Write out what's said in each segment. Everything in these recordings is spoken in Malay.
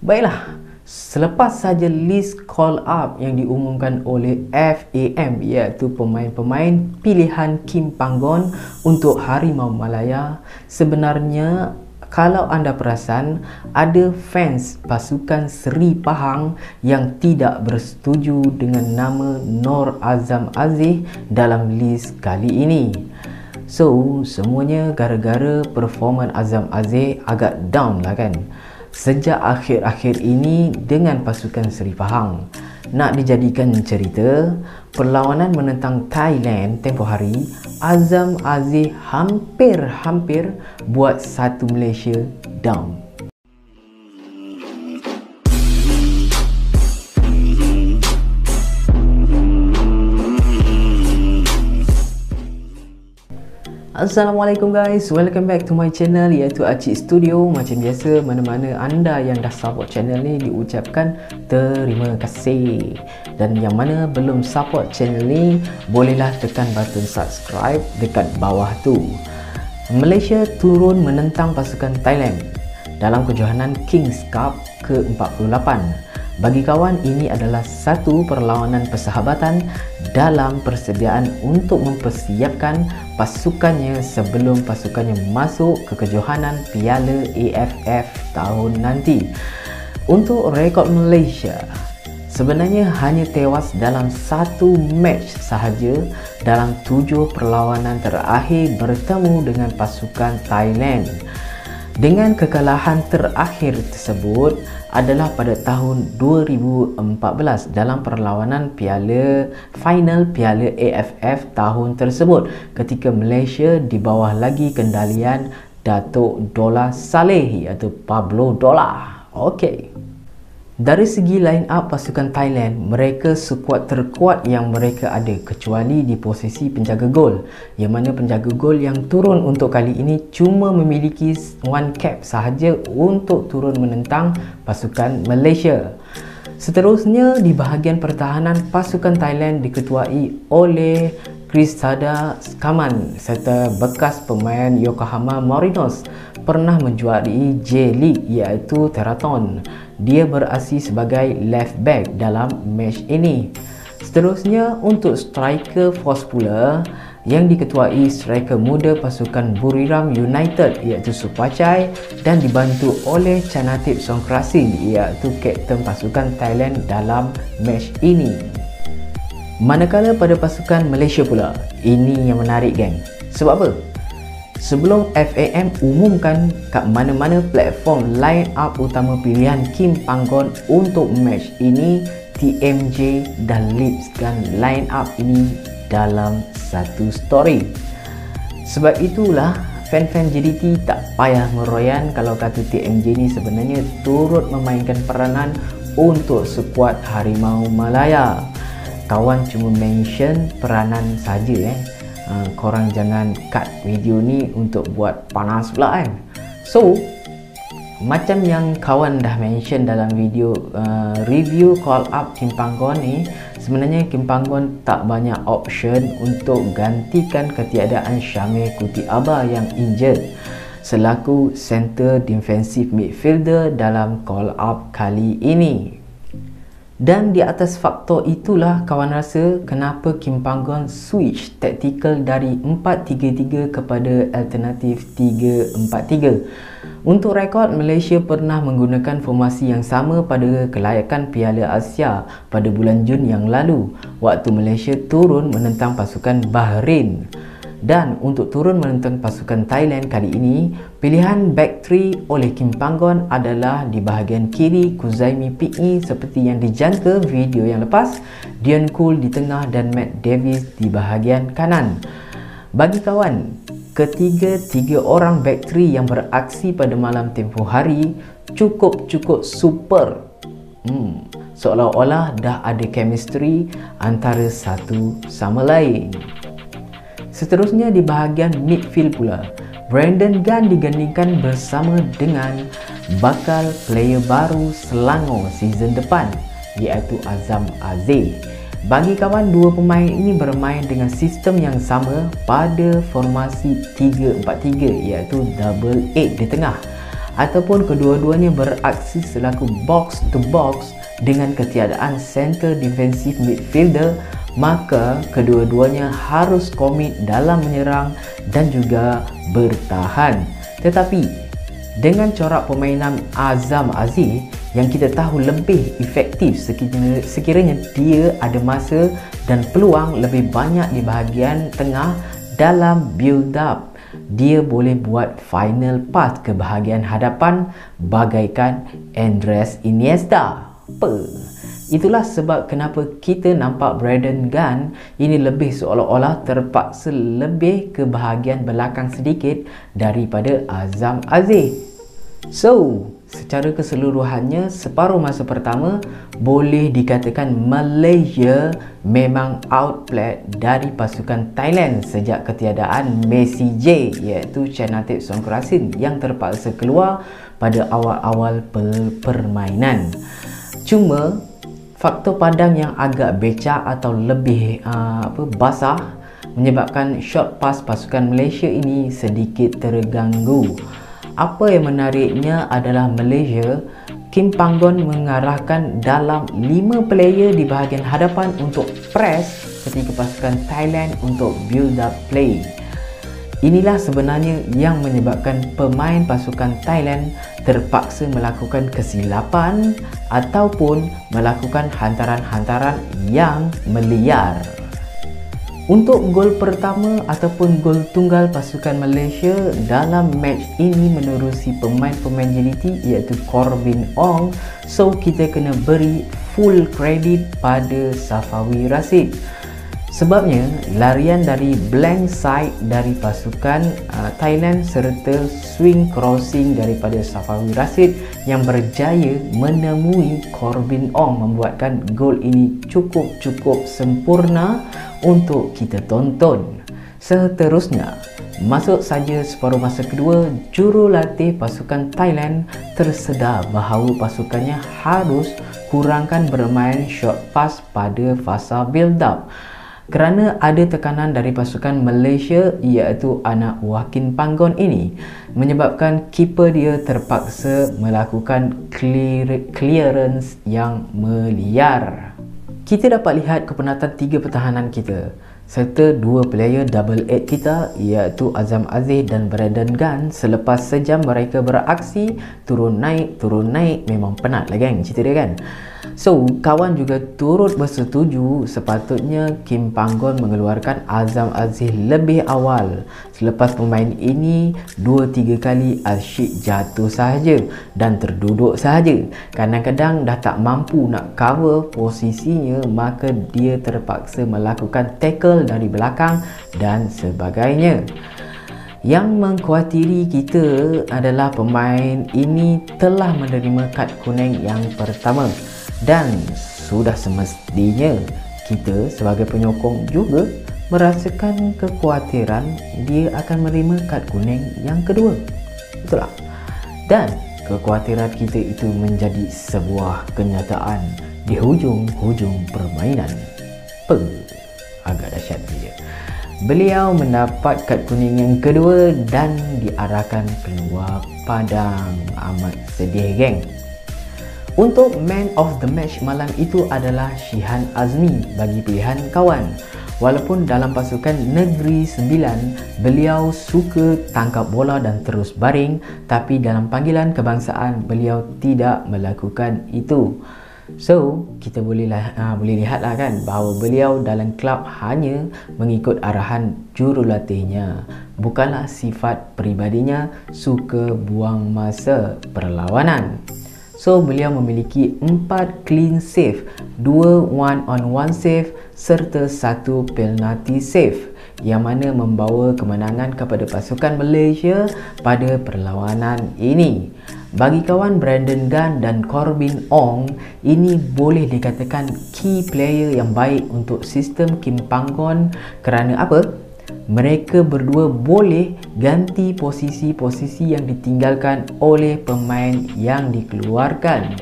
Baiklah, selepas saja list call up yang diumumkan oleh FAM, iaitu pemain-pemain pilihan Kim Panggon untuk Harimau Malaya, sebenarnya kalau anda perasan, ada fans pasukan Seri Pahang yang tidak bersetuju dengan nama Nor Azam Aziz dalam list kali ini. So, semuanya gara-gara performan Azam Aziz agak down lah kan, sejak akhir-akhir ini dengan pasukan Seri Pahang. Nak dijadikan cerita, perlawanan menentang Thailand tempoh hari, Azam Aziz hampir-hampir buat satu Malaysia down. Assalamualaikum guys, welcome back to my channel iaitu Acik Studio. Macam biasa, mana-mana anda yang dah support channel ni diucapkan terima kasih. Dan yang mana belum support channel ni, bolehlah tekan button subscribe dekat bawah tu. Malaysia turun menentang pasukan Thailand dalam kejohanan Kings Cup ke-48. Bagi kawan, ini adalah satu perlawanan persahabatan dalam persediaan untuk mempersiapkan pasukannya sebelum pasukannya masuk ke kejohanan Piala AFF tahun nanti. Untuk rekod Malaysia, sebenarnya hanya tewas dalam satu match sahaja dalam 7 perlawanan terakhir bertemu dengan pasukan Thailand. Dengan kekalahan terakhir tersebut adalah pada tahun 2014 dalam perlawanan final Piala AFF tahun tersebut, ketika Malaysia di bawah lagi kendalian Datuk Dollah Saleh iaitu Pablo Dollah. Okey. Dari segi line up pasukan Thailand, mereka skuad terkuat yang mereka ada kecuali di posisi penjaga gol, yang mana penjaga gol yang turun untuk kali ini cuma memiliki one cap sahaja untuk turun menentang pasukan Malaysia. Seterusnya, di bahagian pertahanan, pasukan Thailand diketuai oleh Krisada Skaman serta bekas pemain Yokohama Marinos, pernah menjuarai J-League iaitu Teraton. Dia beraksi sebagai left back dalam match ini. Seterusnya, untuk striker force pula yang diketuai striker muda pasukan Buriram United iaitu Supachai dan dibantu oleh Chanatip Songkrasin iaitu kapten pasukan Thailand dalam match ini. Manakala pada pasukan Malaysia pula, ini yang menarik geng. Sebab apa? Sebelum FAM umumkan kat mana-mana platform line up utama pilihan Kim Panggon untuk match ini, TMJ dan lipskan line up ini dalam satu story. Sebab itulah fan-fan JDT tak payah meroyan kalau kata TMJ ni sebenarnya turut memainkan peranan untuk skuad Harimau Malaya. Kawan cuma mention peranan saja korang jangan cut video ni untuk buat panas pula kan. So, macam yang kawan dah mention dalam video review call up Kim Panggon ni, sebenarnya Kim Panggon tak banyak option untuk gantikan ketiadaan Syamil Kutiaba yang injured selaku center defensive midfielder dalam call up kali ini. Dan di atas faktor itulah kawan rasa kenapa Kim Panggon switch taktikal dari 4-3-3 kepada alternatif 3-4-3. Untuk rekod, Malaysia pernah menggunakan formasi yang sama pada kelayakan Piala Asia pada bulan Jun yang lalu waktu Malaysia turun menentang pasukan Bahrain. Dan untuk turun menentang pasukan Thailand kali ini, pilihan back 3 oleh Kim Panggon adalah di bahagian kiri Kuzaimi PE seperti yang dijangka video yang lepas, Dion Kool di tengah dan Matt Davis di bahagian kanan. Bagi kawan, ketiga orang back 3 yang beraksi pada malam tempoh hari cukup super. Seolah-olah dah ada chemistry antara satu sama lain. Seterusnya di bahagian midfield pula, Brandon Gunn digandingkan bersama dengan bakal player baru Selangor season depan iaitu Azam Aziz. Bagi kawan, dua pemain ini bermain dengan sistem yang sama pada formasi 3-4-3 iaitu double 8 di tengah. ataupun kedua-duanya beraksi selaku box to box dengan ketiadaan center defensive midfielder, maka kedua-duanya harus komit dalam menyerang dan juga bertahan. Tetapi dengan corak permainan Azam Aziz yang kita tahu lebih efektif sekiranya dia ada masa dan peluang lebih banyak di bahagian tengah dalam build up, dia boleh buat final pass ke bahagian hadapan bagaikan Andres Iniesta. Itulah sebab kenapa kita nampak Brandon Gunn ini lebih seolah-olah terpaksa lebih ke bahagian belakang sedikit daripada Azam Aziz. So, secara keseluruhannya separuh masa pertama boleh dikatakan Malaysia memang outplayed dari pasukan Thailand sejak ketiadaan Messi J, iaitu Chanathip Songkrasin yang terpaksa keluar pada awal-awal permainan. Cuma faktor padang yang agak becak atau lebih basah menyebabkan short pass pasukan Malaysia ini sedikit terganggu. Apa yang menariknya adalah Malaysia, Kim Panggon mengarahkan dalam 5 player di bahagian hadapan untuk press ketika pasukan Thailand untuk build up play. Inilah sebenarnya yang menyebabkan pemain pasukan Thailand terpaksa melakukan kesilapan ataupun melakukan hantaran-hantaran yang meliar. Untuk gol pertama ataupun gol tunggal pasukan Malaysia dalam match ini menerusi pemain-pemain JDT iaitu Corbin Ong, so kita kena beri full credit pada Safawi Rashid. Sebabnya larian dari blank side dari pasukan Thailand serta swing crossing daripada Safawi Rashid yang berjaya menemui Corbin Ong membuatkan gol ini cukup sempurna untuk kita tonton. Seterusnya, masuk saja separuh masa kedua, jurulatih pasukan Thailand tersedar bahawa pasukannya harus kurangkan bermain short pass pada fasa build up. Kerana ada tekanan dari pasukan Malaysia iaitu anak Joaquin Panggon ini menyebabkan keeper dia terpaksa melakukan clearance yang meliar. Kita dapat lihat kepenatan 3 pertahanan kita serta 2 player double 8 kita iaitu Azam Aziz dan Brandon Gunn. Selepas sejam mereka beraksi turun naik memang penat lah geng cerita dia kan. So kawan juga turut bersetuju sepatutnya Kim Panggon mengeluarkan Azam Aziz lebih awal. Selepas pemain ini 2-3 kali asyik jatuh sahaja dan terduduk sahaja. Kadang-kadang dah tak mampu nak cover posisinya, maka dia terpaksa melakukan tackle dari belakang dan sebagainya. Yang mengkhawatiri kita adalah pemain ini telah menerima kad kuning yang pertama dan sudah semestinya kita sebagai penyokong juga merasakan kekhawatiran dia akan menerima kad kuning yang kedua. Betul tak? Dan kekhawatiran kita itu menjadi sebuah kenyataan di hujung permainan. Agak dahsyat dia. Beliau mendapat kad kuning yang kedua dan diarahkan keluar padang. Amat sedih geng. Untuk man of the match malam itu adalah Shihan Azmi bagi pilihan kawan. Walaupun dalam pasukan Negeri Sembilan beliau suka tangkap bola dan terus baring, tapi dalam panggilan kebangsaan beliau tidak melakukan itu. So, kita boleh lihatlah kan bahawa beliau dalam kelab hanya mengikut arahan jurulatihnya. Bukanlah sifat peribadinya suka buang masa perlawanan. So, beliau memiliki 4 clean save, 2 one-on-one save serta 1 penalty save yang mana membawa kemenangan kepada pasukan Malaysia pada perlawanan ini. Bagi kawan Brandon Gunn dan Corbin Ong, ini boleh dikatakan key player yang baik untuk sistem Kim Panggon. Kerana apa? Mereka berdua boleh ganti posisi-posisi yang ditinggalkan oleh pemain yang dikeluarkan.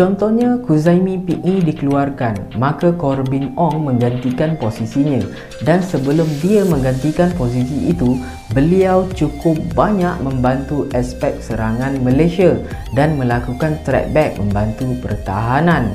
Contohnya, Kuzaimi PE dikeluarkan, maka Corbin Ong menggantikan posisinya, dan sebelum dia menggantikan posisi itu, beliau cukup banyak membantu aspek serangan Malaysia dan melakukan track back membantu pertahanan.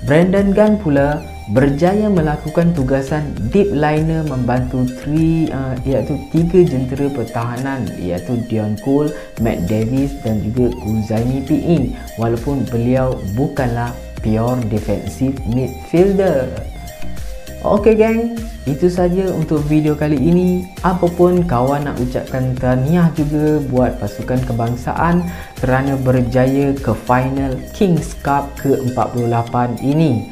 Brandon Gunn pula berjaya melakukan tugasan deep liner membantu tiga jentera pertahanan iaitu Dion Cole, Matt Davis dan juga Kuzaimi PE, walaupun beliau bukanlah pure defensive midfielder. Okey gang, itu saja untuk video kali ini. Apapun kawan nak ucapkan tahniah juga buat pasukan kebangsaan kerana berjaya ke final Kings Cup ke-48 ini.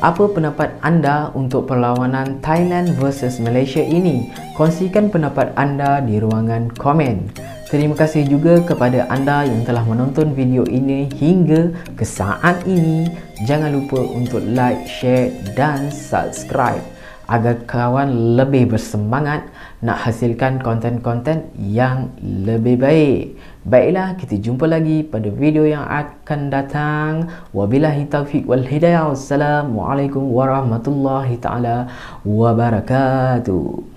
Apa pendapat anda untuk perlawanan Thailand versus Malaysia ini? Kongsikan pendapat anda di ruangan komen. Terima kasih juga kepada anda yang telah menonton video ini hingga ke saat ini. Jangan lupa untuk like, share dan subscribe agar kawan lebih bersemangat nak hasilkan konten-konten yang lebih baik. Baiklah, kita jumpa lagi pada video yang akan datang. Wabillahi taufiq wal hidayah. Wassalamualaikum warahmatullahi taala wabarakatuh.